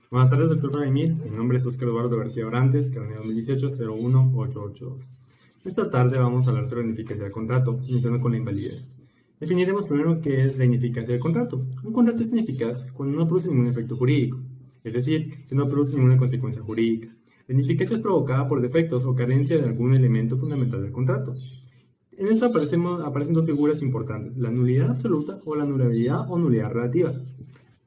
Buenas tardes, doctor Vladimir. Mi nombre es Oscar Eduardo García Orantes, carnet 2018-01882. Esta tarde vamos a hablar sobre la ineficacia del contrato, iniciando con la invalidez. Definiremos primero qué es la ineficacia del contrato. Un contrato es ineficaz cuando no produce ningún efecto jurídico, es decir, que no produce ninguna consecuencia jurídica. La ineficacia es provocada por defectos o carencia de algún elemento fundamental del contrato. En esto aparecen dos figuras importantes, la nulidad absoluta o la anulabilidad o nulidad relativa.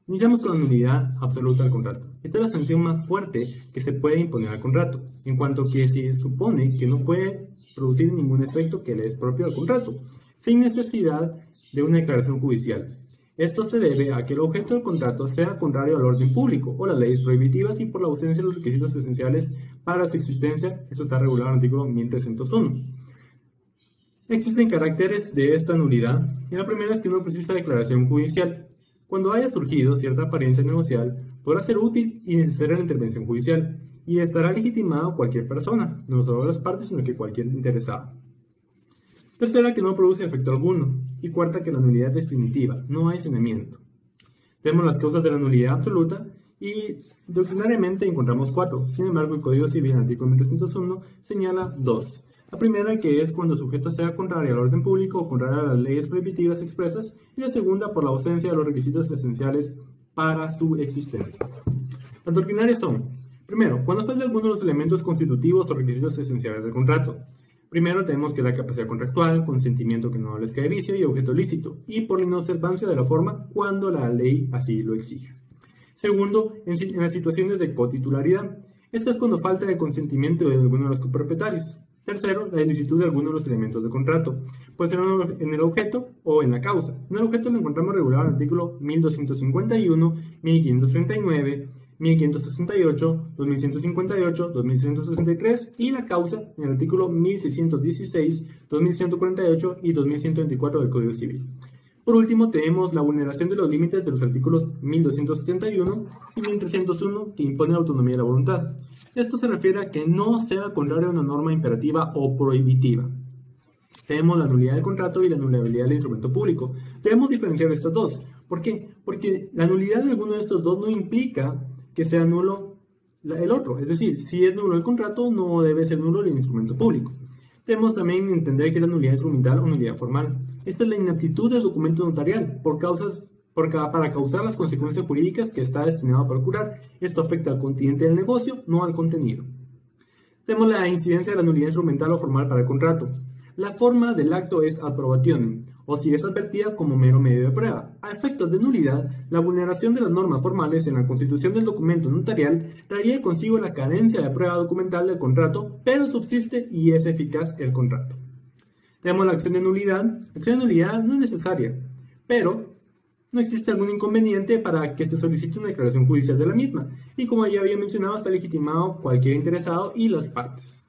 Iniciamos con la nulidad absoluta del contrato. Esta es la sanción más fuerte que se puede imponer al contrato, en cuanto que se supone que no puede producir ningún efecto que le es propio al contrato, sin necesidad de una declaración judicial. Esto se debe a que el objeto del contrato sea contrario al orden público o las leyes prohibitivas y por la ausencia de los requisitos esenciales para su existencia. Eso está regulado en el artículo 1301. Existen caracteres de esta nulidad, y la primera es que no precisa declaración judicial. Cuando haya surgido cierta apariencia negocial, podrá ser útil y necesaria la intervención judicial, y estará legitimado cualquier persona, no solo las partes, sino que cualquier interesado. Tercera, que no produce efecto alguno, y cuarta, que la nulidad es definitiva, no hay saneamiento. Tenemos las causas de la nulidad absoluta, y doctrinariamente encontramos 4, sin embargo el Código Civil, artículo 1301, señala 2. La primera, que es cuando el sujeto sea contrario al orden público o contrario a las leyes prohibitivas expresas, y la segunda, por la ausencia de los requisitos esenciales para su existencia. Las doctrinarias son, primero, cuando falta alguno de los elementos constitutivos o requisitos esenciales del contrato. Primero tenemos que la capacidad contractual, consentimiento que no obedezca de vicio y objeto lícito, y por la inobservancia de la forma cuando la ley así lo exige. Segundo, en las situaciones de cotitularidad. Esta es cuando falta el consentimiento de alguno de los copropietarios. Tercero, la ilicitud de alguno de los elementos del contrato. Puede ser en el objeto o en la causa. En el objeto lo encontramos regulado en el artículo 1251, 1539, 1568, 2158, 2163 y la causa en el artículo 1616, 2148 y 2124 del Código Civil. Por último, tenemos la vulneración de los límites de los artículos 1271 y 1301 que imponen la autonomía de la voluntad. Esto se refiere a que no sea contrario a una norma imperativa o prohibitiva. Tenemos la nulidad del contrato y la anulabilidad del instrumento público. Debemos diferenciar estas dos. ¿Por qué? Porque la nulidad de alguno de estos dos no implica que sea nulo el otro. Es decir, si es nulo el contrato, no debe ser nulo el instrumento público. Debemos también entender que es la nulidad instrumental o nulidad formal. Esta es la inaptitud del documento notarial para causar las consecuencias jurídicas que está destinado a procurar. Esto afecta al continente del negocio, no al contenido. Tenemos la incidencia de la nulidad instrumental o formal para el contrato. La forma del acto es approbationem, o si es advertida como mero medio de prueba. A efectos de nulidad, la vulneración de las normas formales en la constitución del documento notarial traería consigo la carencia de prueba documental del contrato, pero subsiste y es eficaz el contrato. Tenemos la acción de nulidad. La acción de nulidad no es necesaria, pero no existe algún inconveniente para que se solicite una declaración judicial de la misma, y como ya había mencionado, está legitimado cualquier interesado y las partes.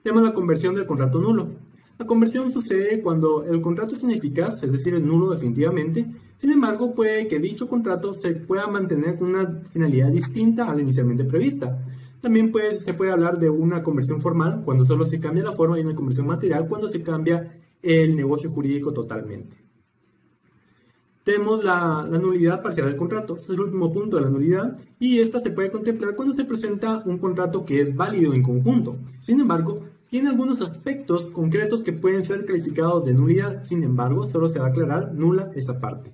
Tenemos la conversión del contrato nulo. La conversión sucede cuando el contrato es ineficaz, es decir, es nulo definitivamente. Sin embargo, puede que dicho contrato se pueda mantener con una finalidad distinta a la inicialmente prevista. También se puede hablar de una conversión formal, cuando solo se cambia la forma, y una conversión material, cuando se cambia el negocio jurídico totalmente. Tenemos la nulidad parcial del contrato. Este es el último punto de la nulidad, y esta se puede contemplar cuando se presenta un contrato que es válido en conjunto. Sin embargo, tiene algunos aspectos concretos que pueden ser calificados de nulidad. Sin embargo, solo se va a aclarar nula esta parte.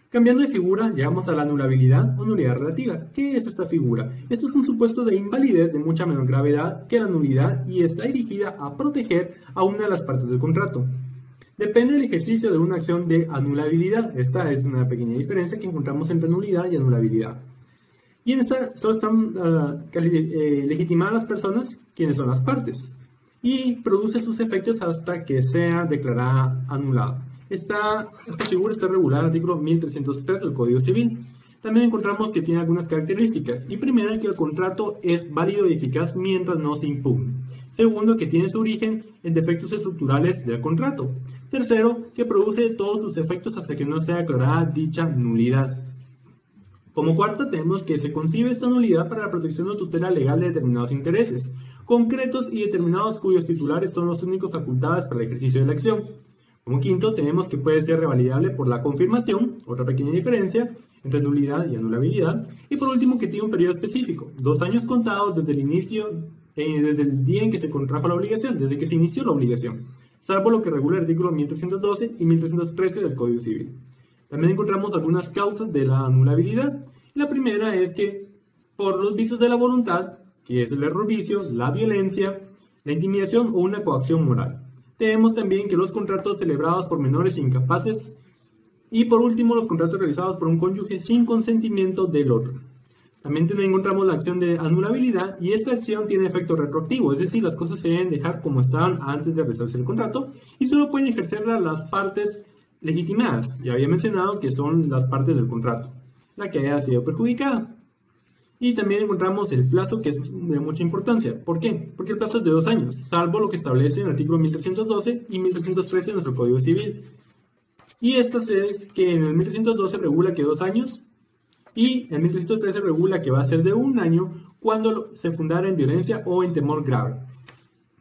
Cambiando de figura, llegamos a la anulabilidad o nulidad relativa. ¿Qué es esta figura? Esto es un supuesto de invalidez de mucha menor gravedad que la nulidad y está dirigida a proteger a una de las partes del contrato. Depende del ejercicio de una acción de anulabilidad. Esta es una pequeña diferencia que encontramos entre nulidad y anulabilidad. Y en esta solo están legitimadas las personas quienes son las partes, y produce sus efectos hasta que sea declarada anulada. Esta figura está regulada en el artículo 1303 del Código Civil. También encontramos que tiene algunas características. Y primero, que el contrato es válido y eficaz mientras no se impugne. Segundo, que tiene su origen en defectos estructurales del contrato. Tercero, que produce todos sus efectos hasta que no sea declarada dicha nulidad. Como cuarta, tenemos que se concibe esta nulidad para la protección o tutela legal de determinados intereses concretos y determinados cuyos titulares son los únicos facultados para el ejercicio de la acción. Como quinto, tenemos que puede ser revalidable por la confirmación, otra pequeña diferencia entre nulidad y anulabilidad. Y por último, que tiene un periodo específico, 2 años contados desde el inicio, desde el día en que se contrajo la obligación, desde que se inició la obligación, salvo lo que regula el artículo 1312 y 1313 del Código Civil. También encontramos algunas causas de la anulabilidad. La primera es que por los vicios de la voluntad, que es el error vicio, la violencia, la intimidación o una coacción moral. Tenemos también que los contratos celebrados por menores incapaces y por último los contratos realizados por un cónyuge sin consentimiento del otro. También encontramos la acción de anulabilidad y esta acción tiene efecto retroactivo, es decir, las cosas se deben dejar como estaban antes de realizarse el contrato y solo pueden ejercerla las partes legitimadas. Ya había mencionado que son las partes del contrato, la que haya sido perjudicada. Y también encontramos el plazo, que es de mucha importancia. ¿Por qué? Porque el plazo es de 2 años, salvo lo que establece en el artículo 1312 y 1313 de nuestro Código Civil. Y esto es que en el 1312 regula que 2 años y en 1313 regula que va a ser de 1 año cuando se fundara en violencia o en temor grave.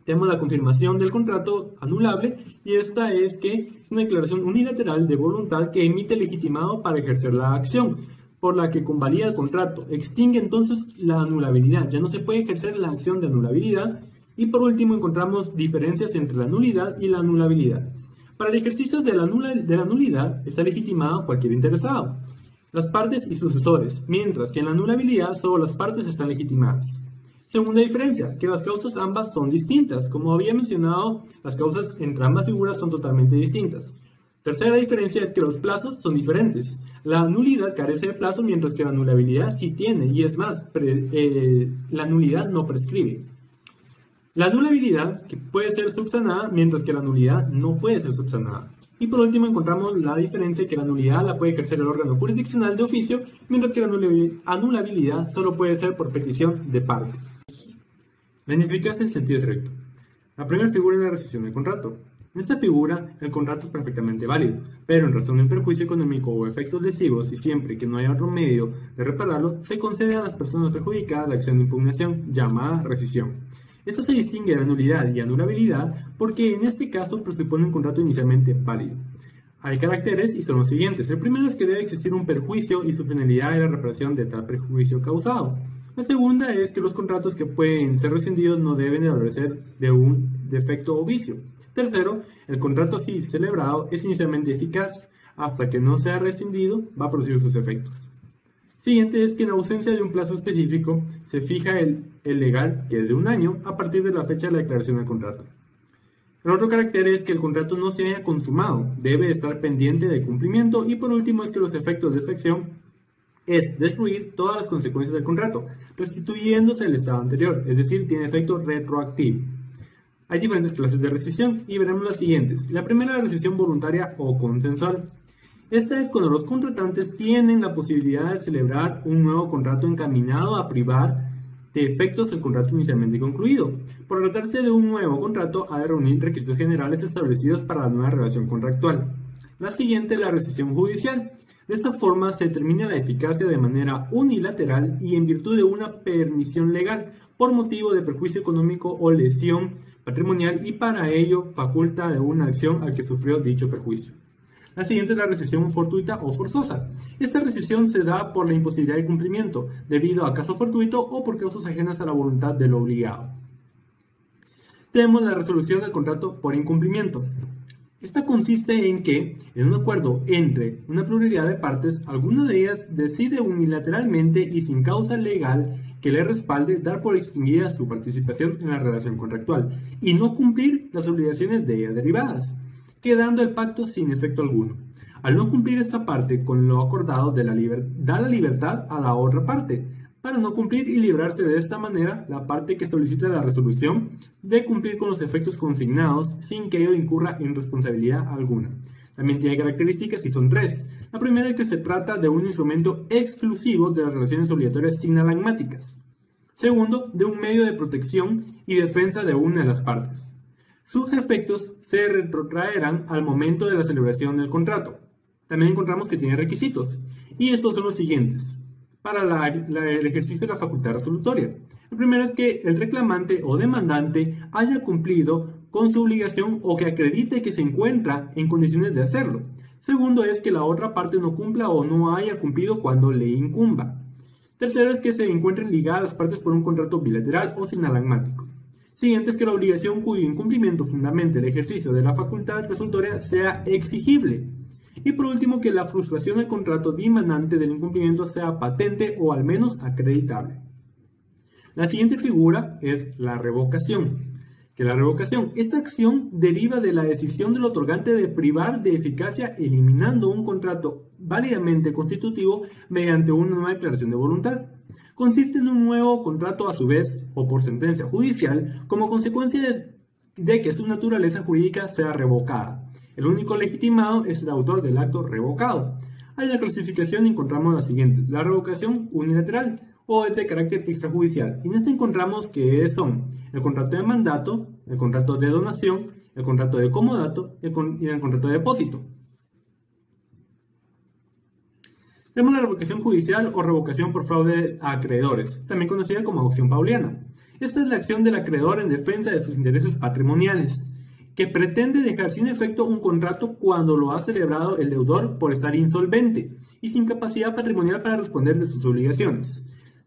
Tenemos la confirmación del contrato anulable y esta es que es una declaración unilateral de voluntad que emite el legitimado para ejercer la acción, por la que convalida el contrato, extingue entonces la anulabilidad, ya no se puede ejercer la acción de anulabilidad. Y por último encontramos diferencias entre la nulidad y la anulabilidad. Para el ejercicio de la nulidad está legitimado cualquier interesado, las partes y sucesores, mientras que en la anulabilidad solo las partes están legitimadas. Segunda diferencia, que las causas ambas son distintas. Como había mencionado, las causas entre ambas figuras son totalmente distintas. Tercera diferencia es que los plazos son diferentes. La nulidad carece de plazo, mientras que la anulabilidad sí tiene, y es más, la nulidad no prescribe. La anulabilidad que puede ser subsanada, mientras que la nulidad no puede ser subsanada. Y por último encontramos la diferencia que la nulidad la puede ejercer el órgano jurisdiccional de oficio, mientras que la anulabilidad solo puede ser por petición de parte. La ineficacia en sentido estricto. La primera figura es la rescisión del contrato. En esta figura, el contrato es perfectamente válido, pero en razón de un perjuicio económico o efectos lesivos y siempre que no haya otro medio de repararlo, se concede a las personas perjudicadas la acción de impugnación, llamada rescisión. Esta se distingue de la nulidad y anulabilidad porque en este caso presupone un contrato inicialmente válido. Hay caracteres y son los siguientes. El primero es que debe existir un perjuicio y su finalidad es la reparación de tal perjuicio causado. La segunda es que los contratos que pueden ser rescindidos no deben de adolecer de un defecto o vicio. Tercero, el contrato así celebrado es inicialmente eficaz, hasta que no sea rescindido va a producir sus efectos. Siguiente es que en ausencia de un plazo específico se fija el legal, que es de 1 año, a partir de la fecha de la declaración del contrato. El otro carácter es que el contrato no se haya consumado, debe estar pendiente de cumplimiento. Y por último es que los efectos de esta acción es destruir todas las consecuencias del contrato, restituyéndose al estado anterior, es decir, tiene efecto retroactivo. Hay diferentes clases de rescisión y veremos las siguientes. La primera es la rescisión voluntaria o consensual. Esta es cuando los contratantes tienen la posibilidad de celebrar un nuevo contrato encaminado a privar de efectos el contrato inicialmente concluido. Por tratarse de un nuevo contrato, ha de reunir requisitos generales establecidos para la nueva relación contractual. La siguiente es la rescisión judicial. De esta forma se determina la eficacia de manera unilateral y en virtud de una permisión legal por motivo de perjuicio económico o lesión patrimonial y para ello faculta de una acción al que sufrió dicho perjuicio. La siguiente es la rescisión fortuita o forzosa. Esta rescisión se da por la imposibilidad de cumplimiento, debido a caso fortuito o por causas ajenas a la voluntad del obligado. Tenemos la resolución del contrato por incumplimiento. Esta consiste en que, en un acuerdo entre una pluralidad de partes, alguna de ellas decide unilateralmente y sin causa legal que le respalde dar por extinguida su participación en la relación contractual y no cumplir las obligaciones de ella derivadas, quedando el pacto sin efecto alguno. Al no cumplir esta parte con lo acordado, da la libertad a la otra parte, para no cumplir y librarse de esta manera la parte que solicita la resolución de cumplir con los efectos consignados sin que ello incurra en responsabilidad alguna. También tiene características y son 3. La primera es que se trata de un instrumento exclusivo de las relaciones obligatorias sinalagmáticas. Segundo, de un medio de protección y defensa de una de las partes. Sus efectos se retrotraerán al momento de la celebración del contrato. También encontramos que tiene requisitos, y estos son los siguientes para el ejercicio de la facultad resolutoria. El primero es que el reclamante o demandante haya cumplido con su obligación o que acredite que se encuentra en condiciones de hacerlo. Segundo es que la otra parte no cumpla o no haya cumplido cuando le incumba. Tercero es que se encuentren ligadas las partes por un contrato bilateral o sinalagmático. Siguiente es que la obligación cuyo incumplimiento fundamente el ejercicio de la facultad resultoria sea exigible. Y por último, que la frustración del contrato demandante del incumplimiento sea patente o al menos acreditable. La siguiente figura es la revocación. Esta acción deriva de la decisión del otorgante de privar de eficacia eliminando un contrato válidamente constitutivo mediante una nueva declaración de voluntad. Consiste en un nuevo contrato a su vez o por sentencia judicial como consecuencia de que su naturaleza jurídica sea revocada. El único legitimado es el autor del acto revocado. En la clasificación encontramos las siguientes: la revocación unilateral o es de carácter extrajudicial. Y en este encontramos que son el contrato de mandato, el contrato de donación, el contrato de comodato y el contrato de depósito. Tenemos la revocación judicial o revocación por fraude a acreedores, también conocida como acción pauliana. Esta es la acción del acreedor en defensa de sus intereses patrimoniales, que pretende dejar sin efecto un contrato cuando lo ha celebrado el deudor por estar insolvente y sin capacidad patrimonial para responder de sus obligaciones.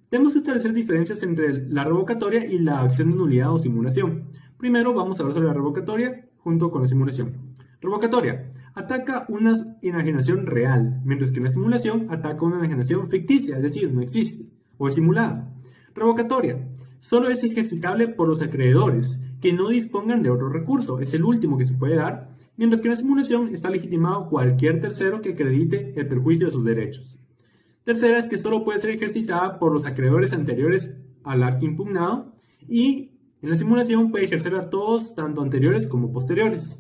Tenemos que establecer diferencias entre la revocatoria y la acción de nulidad o simulación. Primero vamos a hablar sobre la revocatoria junto con la simulación. Revocatoria ataca una enajenación real, mientras que la simulación ataca una enajenación ficticia, es decir, no existe, o es simulada. Revocatoria solo es ejercitable por los acreedores que no dispongan de otro recurso, es el último que se puede dar, mientras que en la simulación está legitimado cualquier tercero que acredite el perjuicio de sus derechos. Tercera es que solo puede ser ejercitada por los acreedores anteriores al acto impugnado y en la simulación puede ejercer a todos, tanto anteriores como posteriores.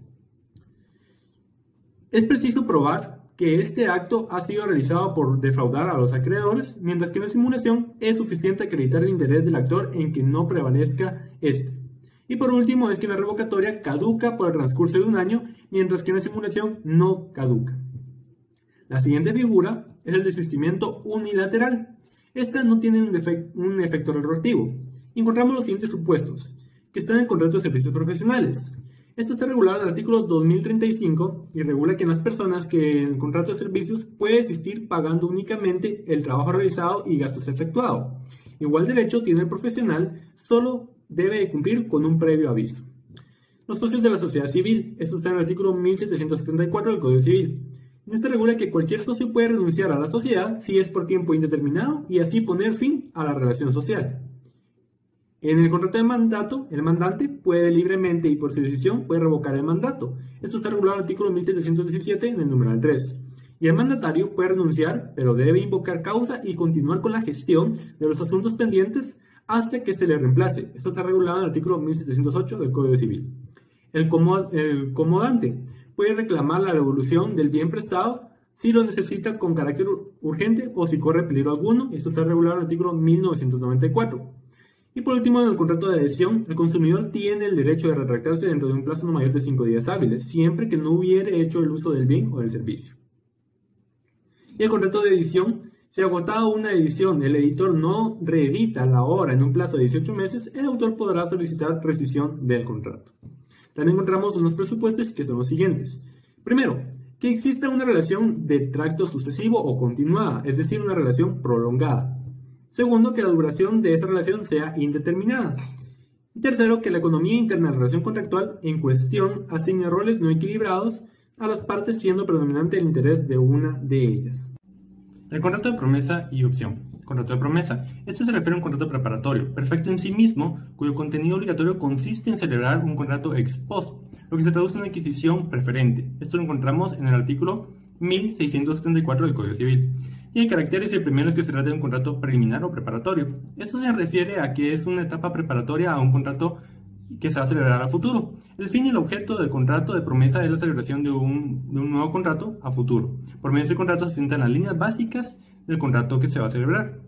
Es preciso probar que este acto ha sido realizado por defraudar a los acreedores, mientras que en la simulación es suficiente acreditar el interés del actor en que no prevalezca este. Y por último es que la revocatoria caduca por el transcurso de un año, mientras que en la simulación no caduca. La siguiente figura es el desistimiento unilateral. Esta no tiene un efecto retroactivo. Encontramos los siguientes supuestos, que están en el contrato de servicios profesionales. Esto está regulado en el artículo 2035 y regula que en las personas que en el contrato de servicios puede desistir pagando únicamente el trabajo realizado y gastos efectuados. Igual derecho tiene el profesional, solo debe de cumplir con un previo aviso. Los socios de la sociedad civil, esto está en el artículo 1774 del Código Civil. En este regula que cualquier socio puede renunciar a la sociedad si es por tiempo indeterminado y así poner fin a la relación social. En el contrato de mandato, el mandante puede libremente y por su decisión puede revocar el mandato. Esto está regulado en el artículo 1717 en el numeral 3. Y el mandatario puede renunciar, pero debe invocar causa y continuar con la gestión de los asuntos pendientes hasta que se le reemplace. Esto está regulado en el artículo 1708 del Código Civil. El comodante puede reclamar la devolución del bien prestado si lo necesita con carácter urgente o si corre peligro alguno. Esto está regulado en el artículo 1994. Y por último, en el contrato de adhesión, el consumidor tiene el derecho de retractarse dentro de un plazo no mayor de 5 días hábiles, siempre que no hubiere hecho el uso del bien o del servicio. Y el contrato de edición, si agotado una edición, el editor no reedita la obra en un plazo de 18 meses, el autor podrá solicitar rescisión del contrato. También encontramos unos presupuestos que son los siguientes. Primero, que exista una relación de tracto sucesivo o continuada, es decir, una relación prolongada. Segundo, que la duración de esta relación sea indeterminada. Y tercero, que la economía interna de la relación contractual en cuestión asigne roles no equilibrados a las partes siendo predominante el interés de una de ellas. El contrato de promesa y opción. Contrato de promesa. Este se refiere a un contrato preparatorio, perfecto en sí mismo, cuyo contenido obligatorio consiste en celebrar un contrato ex post, lo que se traduce en una adquisición preferente. Esto lo encontramos en el artículo 1674 del Código Civil. Tiene caracteres y el primero es que se trata de un contrato preliminar o preparatorio. Esto se refiere a que es una etapa preparatoria a un contrato que se va a celebrar a futuro. El fin y el objeto del contrato de promesa es la celebración de un nuevo contrato a futuro. Por medio de este contrato se sientan las líneas básicas del contrato que se va a celebrar.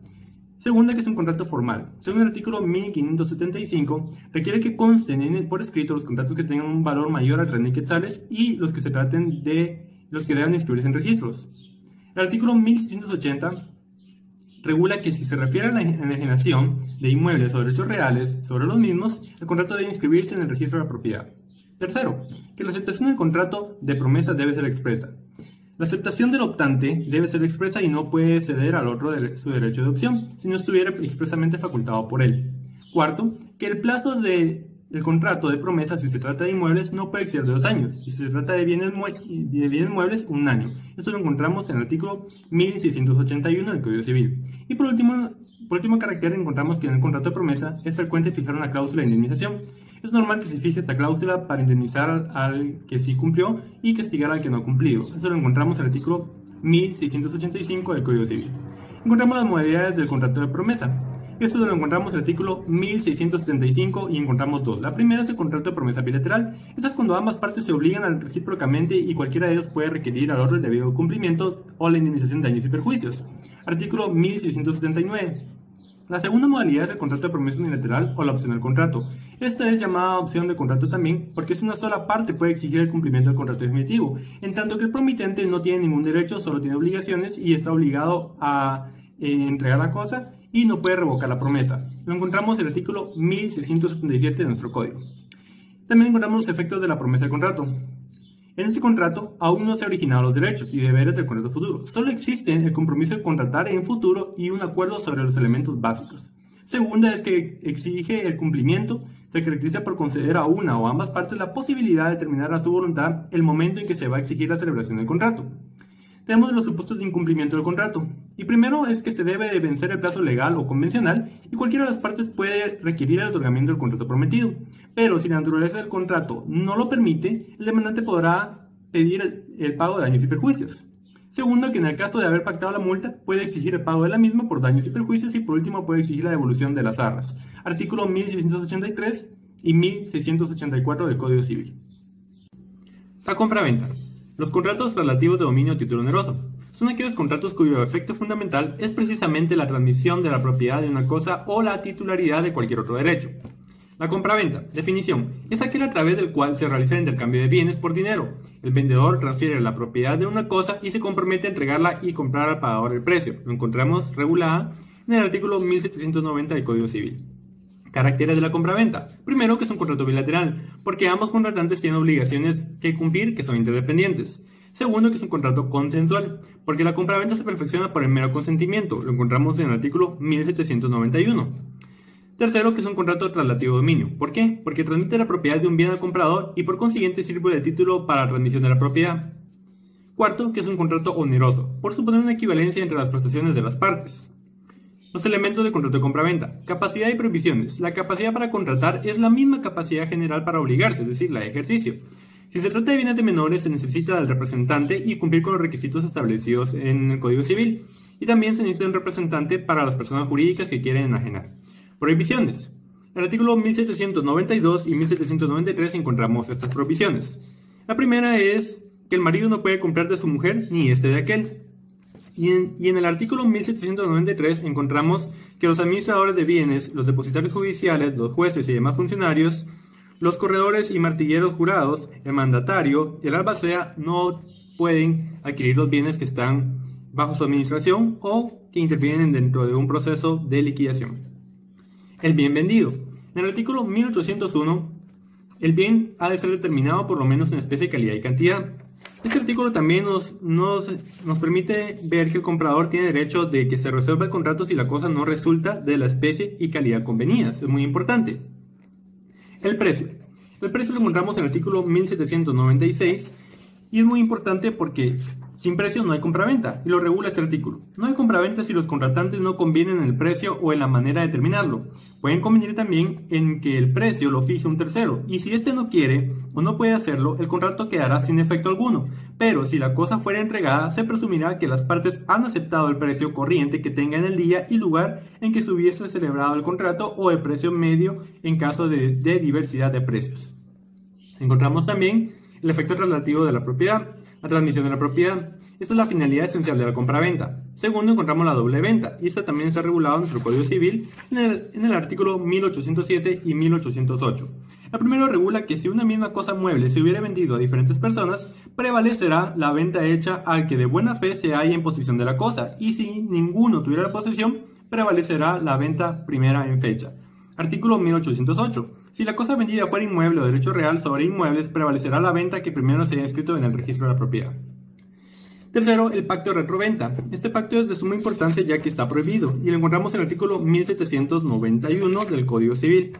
Segunda, que es un contrato formal. Según el artículo 1575, requiere que consten por escrito los contratos que tengan un valor mayor a 3.000 quetzales y los que se traten de los que deban inscribirse en registros. El artículo 1680 regula que si se refiere a la enajenación de inmuebles o derechos reales sobre los mismos, el contrato debe inscribirse en el registro de la propiedad. Tercero, que la aceptación del contrato de promesa debe ser expresa. La aceptación del optante debe ser expresa y no puede ceder al otro su derecho de opción si no estuviera expresamente facultado por él. Cuarto, que el plazo del contrato de promesa, si se trata de inmuebles, no puede exceder de 2 años, y si se trata de bienes muebles, 1 año. Esto lo encontramos en el artículo 1681 del Código Civil. Y por último carácter, encontramos que en el contrato de promesa es frecuente fijar una cláusula de indemnización. Es normal que se fije esta cláusula para indemnizar al que sí cumplió y castigar al que no ha cumplido. Eso lo encontramos en el artículo 1685 del Código Civil. Encontramos las modalidades del contrato de promesa. Esto lo encontramos en el artículo 1675 y encontramos dos. La primera es el contrato de promesa bilateral. Esta es cuando ambas partes se obligan recíprocamente y cualquiera de ellos puede requerir al otro el debido cumplimiento o la indemnización de daños y perjuicios. Artículo 1679. La segunda modalidad es el contrato de promesa unilateral o la opción del contrato. Esta es llamada opción de contrato también porque es una sola parte puede exigir el cumplimiento del contrato definitivo, en tanto que el promitente no tiene ningún derecho, solo tiene obligaciones y está obligado a entregar la cosa y no puede revocar la promesa. Lo encontramos en el artículo 1677 de nuestro código. También encontramos los efectos de la promesa del contrato. En este contrato aún no se han originado los derechos y deberes del contrato futuro. Solo existen el compromiso de contratar en futuro y un acuerdo sobre los elementos básicos. Segunda es que exige el cumplimiento. Se caracteriza por conceder a una o ambas partes la posibilidad de determinar a su voluntad el momento en que se va a exigir la celebración del contrato. Tenemos los supuestos de incumplimiento del contrato. Y primero es que se debe de vencer el plazo legal o convencional y cualquiera de las partes puede requerir el otorgamiento del contrato prometido. Pero si la naturaleza del contrato no lo permite, el demandante podrá pedir el pago de daños y perjuicios. Segundo, que en el caso de haber pactado la multa, puede exigir el pago de la misma por daños y perjuicios y por último puede exigir la devolución de las arras. Artículo 1683 y 1684 del Código Civil. La compraventa. Los contratos relativos de dominio o título oneroso son aquellos contratos cuyo efecto fundamental es precisamente la transmisión de la propiedad de una cosa o la titularidad de cualquier otro derecho. La compraventa, definición, es aquel a través del cual se realiza el intercambio de bienes por dinero. El vendedor transfiere la propiedad de una cosa y se compromete a entregarla y comprar al pagador el precio. Lo encontramos regulada en el artículo 1790 del Código Civil. Caracteres de la compraventa. Primero, que es un contrato bilateral, porque ambos contratantes tienen obligaciones que cumplir que son interdependientes. Segundo, que es un contrato consensual, porque la compraventa se perfecciona por el mero consentimiento. Lo encontramos en el artículo 1791. Tercero, que es un contrato traslativo de dominio. ¿Por qué? Porque transmite la propiedad de un bien al comprador y por consiguiente sirve de título para la transmisión de la propiedad. Cuarto, que es un contrato oneroso, por suponer una equivalencia entre las prestaciones de las partes. Los elementos del contrato de compraventa. Capacidad y prohibiciones. La capacidad para contratar es la misma capacidad general para obligarse, es decir, la de ejercicio. Si se trata de bienes de menores, se necesita del representante y cumplir con los requisitos establecidos en el Código Civil. Y también se necesita un representante para las personas jurídicas que quieren enajenar. Prohibiciones. En el artículo 1792 y 1793 encontramos estas prohibiciones. La primera es que el marido no puede comprar de su mujer ni este de aquel. Y en el artículo 1793 encontramos que los administradores de bienes, los depositarios judiciales, los jueces y demás funcionarios, los corredores y martilleros jurados, el mandatario y el albacea no pueden adquirir los bienes que están bajo su administración o que intervienen dentro de un proceso de liquidación. El bien vendido. En el artículo 1801, el bien ha de ser determinado por lo menos en especie, calidad y cantidad. Este artículo también nos permite ver que el comprador tiene derecho de que se resuelva el contrato si la cosa no resulta de la especie y calidad convenidas. Es muy importante. El precio. El precio lo encontramos en el artículo 1796 y es muy importante porque sin precio no hay compraventa y lo regula este artículo. No hay compraventa si los contratantes no convienen en el precio o en la manera de determinarlo. Pueden convenir también en que el precio lo fije un tercero y si éste no quiere o no puede hacerlo, el contrato quedará sin efecto alguno. Pero si la cosa fuera entregada, se presumirá que las partes han aceptado el precio corriente que tenga en el día y lugar en que se hubiese celebrado el contrato o el precio medio en caso de diversidad de precios. Encontramos también el efecto relativo de la propiedad. La transmisión de la propiedad. Esta es la finalidad esencial de la compraventa. Segundo, encontramos la doble venta, y esta también está regulada en nuestro Código Civil en el artículo 1807 y 1808. El primero regula que si una misma cosa mueble se hubiera vendido a diferentes personas, prevalecerá la venta hecha al que de buena fe se halla en posesión de la cosa, y si ninguno tuviera la posesión, prevalecerá la venta primera en fecha. Artículo 1808. Si la cosa vendida fuera inmueble o derecho real sobre inmuebles, prevalecerá la venta que primero se haya inscrito en el registro de la propiedad. Tercero, el pacto de retroventa. Este pacto es de suma importancia ya que está prohibido y lo encontramos en el artículo 1791 del Código Civil.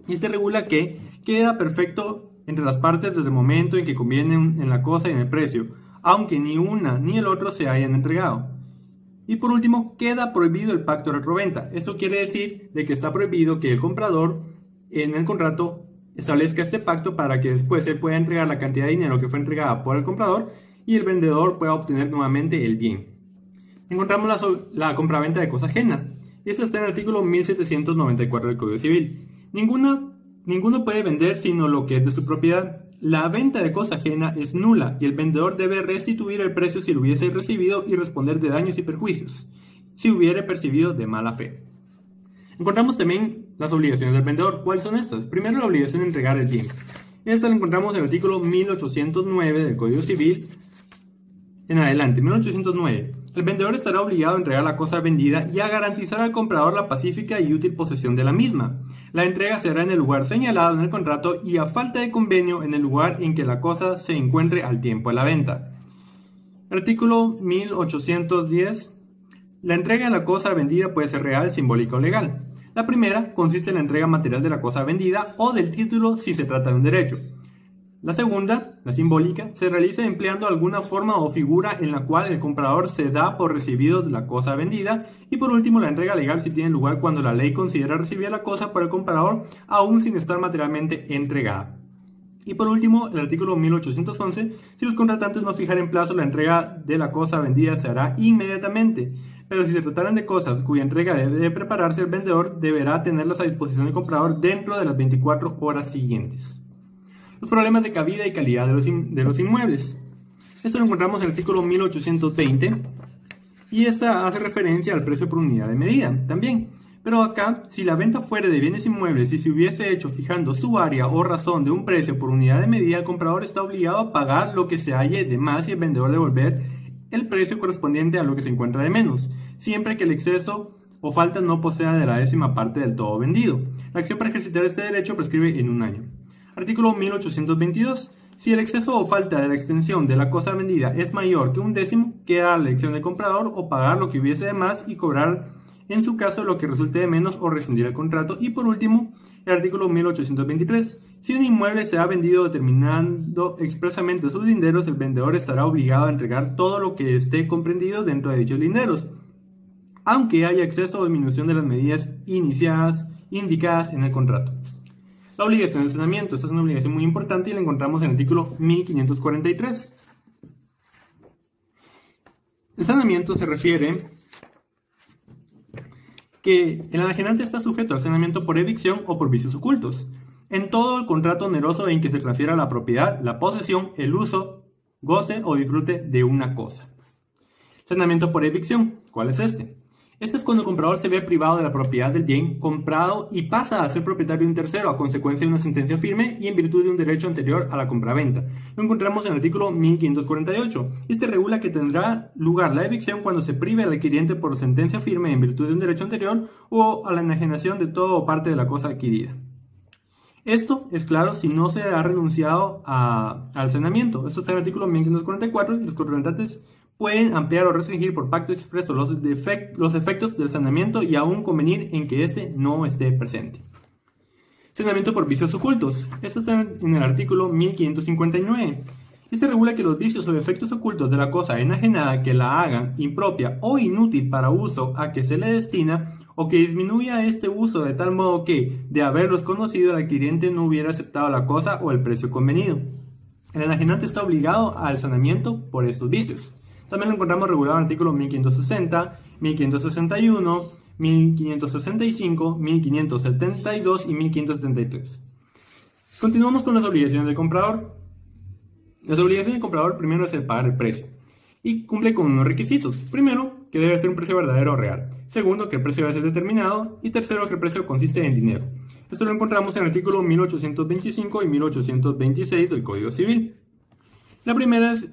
Y este regula que queda perfecto entre las partes desde el momento en que convienen en la cosa y en el precio, aunque ni una ni el otro se hayan entregado. Y por último, queda prohibido el pacto de retroventa. Esto quiere decir de que está prohibido que el comprador en el contrato establezca este pacto para que después se pueda entregar la cantidad de dinero que fue entregada por el comprador y el vendedor pueda obtener nuevamente el bien. Encontramos la compraventa de cosa ajena. Y esto está en el artículo 1794 del Código Civil. Ninguno puede vender sino lo que es de su propiedad. La venta de cosa ajena es nula y el vendedor debe restituir el precio si lo hubiese recibido y responder de daños y perjuicios, si hubiere percibido de mala fe. Encontramos también las obligaciones del vendedor. ¿Cuáles son estas? Primero, la obligación de entregar el bien. Esta la encontramos en el artículo 1809 del Código Civil en adelante. 1809. El vendedor estará obligado a entregar la cosa vendida y a garantizar al comprador la pacífica y útil posesión de la misma. La entrega se hará en el lugar señalado en el contrato y a falta de convenio en el lugar en que la cosa se encuentre al tiempo de la venta. Artículo 1810. La entrega de la cosa vendida puede ser real, simbólica o legal. La primera consiste en la entrega material de la cosa vendida o del título si se trata de un derecho. La segunda, la simbólica, se realiza empleando alguna forma o figura en la cual el comprador se da por recibido de la cosa vendida. Y por último, la entrega legal si tiene lugar cuando la ley considera recibida la cosa por el comprador aún sin estar materialmente entregada. Y por último, el artículo 1811, si los contratantes no fijaren plazo, la entrega de la cosa vendida se hará inmediatamente. Pero si se trataran de cosas cuya entrega debe prepararse, el vendedor deberá tenerlas a disposición del comprador dentro de las 24 horas siguientes. Los problemas de cabida y calidad de los inmuebles. Esto lo encontramos en el artículo 1820 y esta hace referencia al precio por unidad de medida también. Pero acá, si la venta fuera de bienes inmuebles y se hubiese hecho fijando su área o razón de un precio por unidad de medida, el comprador está obligado a pagar lo que se halle de más y el vendedor devolver el precio correspondiente a lo que se encuentra de menos, siempre que el exceso o falta no posea de la décima parte del todo vendido. La acción para ejercitar este derecho prescribe en un año. Artículo 1822. Si el exceso o falta de la extensión de la cosa vendida es mayor que un décimo, queda a la elección del comprador o pagar lo que hubiese de más y cobrar en su caso lo que resulte de menos o rescindir el contrato. Y por último, el artículo 1823. Si un inmueble se ha vendido determinando expresamente sus linderos, el vendedor estará obligado a entregar todo lo que esté comprendido dentro de dichos linderos, aunque haya exceso o disminución de las medidas indicadas en el contrato. La obligación del saneamiento. Esta es una obligación muy importante y la encontramos en el artículo 1543. El saneamiento se refiere que el enajenante está sujeto al saneamiento por evicción o por vicios ocultos en todo el contrato oneroso en que se transfiera la propiedad, la posesión, el uso, goce o disfrute de una cosa. Saneamiento por evicción. ¿Cuál es este? Este es cuando el comprador se ve privado de la propiedad del bien comprado y pasa a ser propietario de un tercero a consecuencia de una sentencia firme y en virtud de un derecho anterior a la compraventa. Lo encontramos en el artículo 1548. Este regula que tendrá lugar la evicción cuando se prive al adquiriente por sentencia firme en virtud de un derecho anterior o a la enajenación de todo o parte de la cosa adquirida. Esto es claro si no se ha renunciado al saneamiento. Esto está en el artículo 1544 y los contratantes pueden ampliar o restringir por pacto expreso los efectos del saneamiento y aún convenir en que éste no esté presente. Saneamiento por vicios ocultos. Esto está en el artículo 1559. Este regula que los vicios o efectos ocultos de la cosa enajenada que la hagan impropia o inútil para uso a que se le destina o que disminuya este uso de tal modo que, de haberlos conocido, el adquiriente no hubiera aceptado la cosa o el precio convenido. El enajenante está obligado al saneamiento por estos vicios. También lo encontramos regulado en el artículo 1560, 1561, 1565, 1572 y 1573. Continuamos con las obligaciones del comprador. Las obligaciones del comprador primero es el pagar el precio y cumple con unos requisitos. Primero, que debe ser un precio verdadero o real. Segundo, que el precio debe ser determinado. Y tercero, que el precio consiste en dinero. Esto lo encontramos en el artículo 1825 y 1826 del Código Civil. La primera es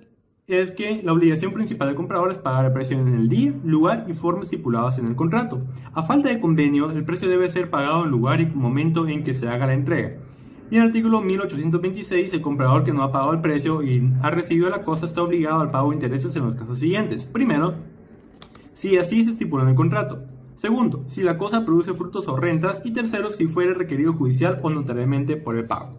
es que la obligación principal del comprador es pagar el precio en el día, lugar y forma estipulados en el contrato. A falta de convenio, el precio debe ser pagado en el lugar y momento en que se haga la entrega. Y en el artículo 1826, el comprador que no ha pagado el precio y ha recibido la cosa está obligado al pago de intereses en los casos siguientes. Primero, si así se estipula en el contrato. Segundo, si la cosa produce frutos o rentas. Y tercero, si fuere requerido judicial o notariamente por el pago.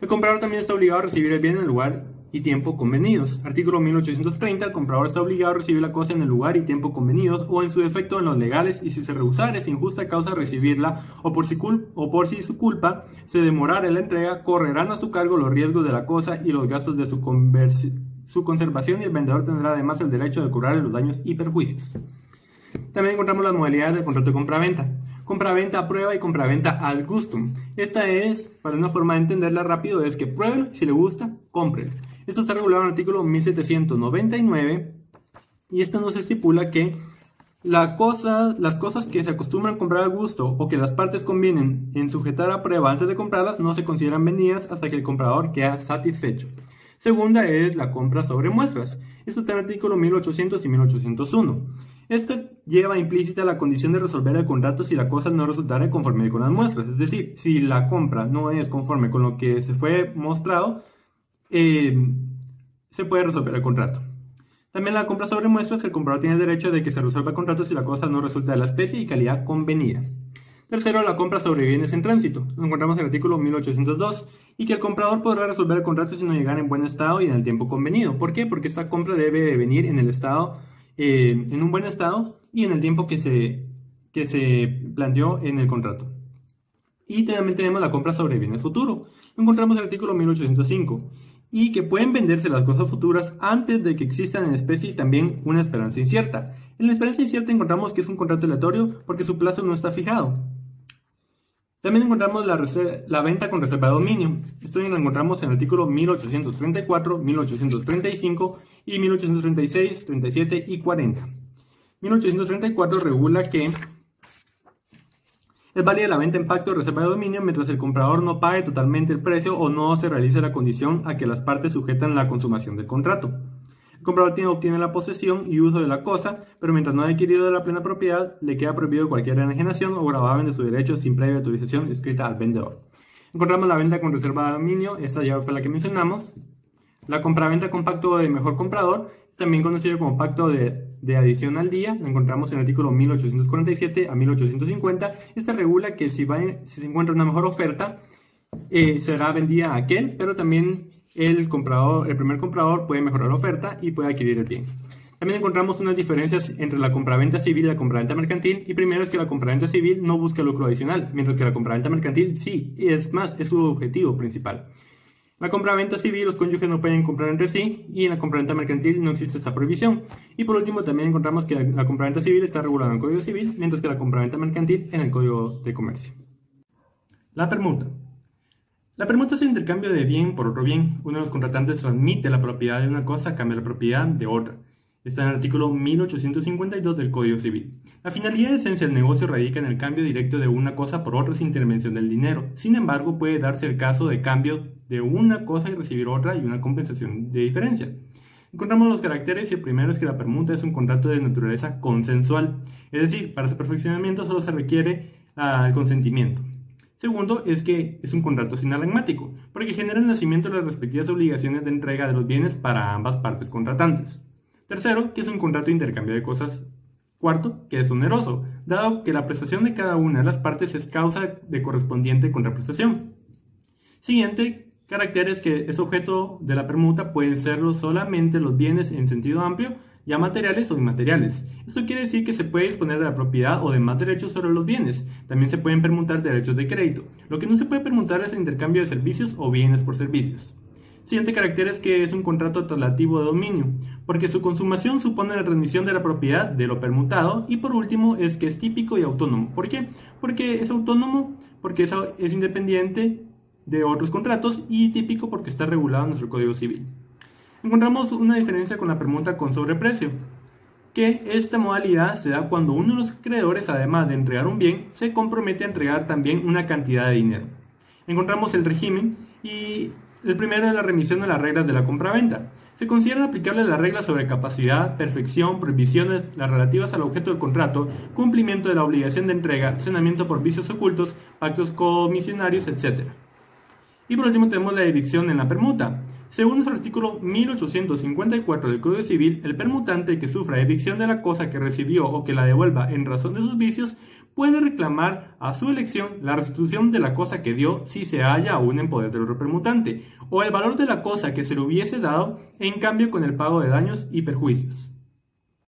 El comprador también está obligado a recibir el bien en el lugar y tiempo convenidos. Artículo 1830. El comprador está obligado a recibir la cosa en el lugar y tiempo convenidos o en su defecto en los legales, y si se rehusare sin justa causa recibirla o por si su culpa se demorara en la entrega, correrán a su cargo los riesgos de la cosa y los gastos de su conservación, y el vendedor tendrá además el derecho de cobrar los daños y perjuicios. También encontramos las modalidades del contrato de compraventa. Compraventa a prueba y compraventa ad gustum. Esta es, para una forma de entenderla rápido, es que pruébelo y si le gusta, cómprelo. Esto está regulado en el artículo 1799 y esto nos estipula que las cosas que se acostumbran a comprar al gusto o que las partes convienen en sujetar a prueba antes de comprarlas no se consideran vendidas hasta que el comprador queda satisfecho. Segunda es la compra sobre muestras. Esto está en el artículo 1800 y 1801. Esto lleva implícita la condición de resolver el contrato si la cosa no resultara conforme con las muestras. Es decir, si la compra no es conforme con lo que se fue mostrado, se puede resolver el contrato. También la compra sobre muestras, el comprador tiene derecho de que se resuelva el contrato si la cosa no resulta de la especie y calidad convenida. Tercero, la compra sobre bienes en tránsito. Lo encontramos en el artículo 1802 y que el comprador podrá resolver el contrato si no llegara en buen estado y en el tiempo convenido. ¿Por qué? Porque esta compra debe venir en el estado, en un buen estado y en el tiempo que se planteó en el contrato. Y también tenemos la compra sobre bienes futuros. Lo encontramos en el artículo 1805 y que pueden venderse las cosas futuras antes de que existan en especie y también una esperanza incierta. En la esperanza incierta encontramos que es un contrato aleatorio porque su plazo no está fijado. También encontramos la venta con reserva de dominio. Esto lo encontramos en el artículo 1834, 1835 y 1836, 37 y 40. 1834 regula que es válida la venta en pacto de reserva de dominio mientras el comprador no pague totalmente el precio o no se realice la condición a que las partes sujetan la consumación del contrato. El comprador obtiene la posesión y uso de la cosa, pero mientras no haya adquirido de la plena propiedad, le queda prohibido cualquier enajenación o gravamen de su derecho sin previa autorización escrita al vendedor. Encontramos la venta con reserva de dominio, esta ya fue la que mencionamos. La compraventa con pacto de mejor comprador, también conocido como pacto de adición al día, lo encontramos en el artículo 1847 a 1850. Esta regula que si se encuentra una mejor oferta, será vendida a aquel, pero también el primer comprador puede mejorar la oferta y puede adquirir el bien. También encontramos unas diferencias entre la compraventa civil y la compraventa mercantil. Y primero es que la compraventa civil no busca lucro adicional, mientras que la compraventa mercantil sí, es más, es su objetivo principal. En la compraventa civil los cónyuges no pueden comprar entre sí y en la compraventa mercantil no existe esta prohibición. Y por último también encontramos que la compraventa civil está regulada en el Código Civil, mientras que la compraventa mercantil en el Código de Comercio. La permuta. La permuta es el intercambio de bien por otro bien. Uno de los contratantes transmite la propiedad de una cosa a cambio de la propiedad de otra. Está en el artículo 1852 del Código Civil. La finalidad esencia del negocio radica en el cambio directo de una cosa por otra sin intervención del dinero. Sin embargo, puede darse el caso de cambio de una cosa y recibir otra y una compensación de diferencia. Encontramos los caracteres y el primero es que la permuta es un contrato de naturaleza consensual. Es decir, para su perfeccionamiento solo se requiere el consentimiento. Segundo es que es un contrato sinalagmático, porque genera el nacimiento de las respectivas obligaciones de entrega de los bienes para ambas partes contratantes. Tercero, que es un contrato de intercambio de cosas. Cuarto, que es oneroso, dado que la prestación de cada una de las partes es causa de correspondiente contraprestación. Siguiente carácter es que es objeto de la permuta pueden serlo solamente los bienes en sentido amplio, ya materiales o inmateriales. Esto quiere decir que se puede disponer de la propiedad o de más derechos sobre los bienes. También se pueden permutar derechos de crédito. Lo que no se puede permutar es el intercambio de servicios o bienes por servicios. Siguiente carácter es que es un contrato traslativo de dominio, porque su consumación supone la transmisión de la propiedad de lo permutado. Y por último es que es típico y autónomo. ¿Por qué? Porque es autónomo, porque es independiente de otros contratos, y típico porque está regulado en nuestro Código Civil. Encontramos una diferencia con la permuta con sobreprecio, que esta modalidad se da cuando uno de los acreedores, además de entregar un bien, se compromete a entregar también una cantidad de dinero. Encontramos el régimen y El primero es la remisión de las reglas de la compraventa. Se consideran aplicables las reglas sobre capacidad, perfección, prohibiciones, las relativas al objeto del contrato, cumplimiento de la obligación de entrega, sanamiento por vicios ocultos, pactos comisionarios, etc. Y por último tenemos la evicción en la permuta. Según el artículo 1854 del Código Civil, el permutante que sufra evicción de la cosa que recibió o que la devuelva en razón de sus vicios puede reclamar a su elección la restitución de la cosa que dio si se halla aún en poder del otro permutante, o el valor de la cosa que se le hubiese dado en cambio con el pago de daños y perjuicios.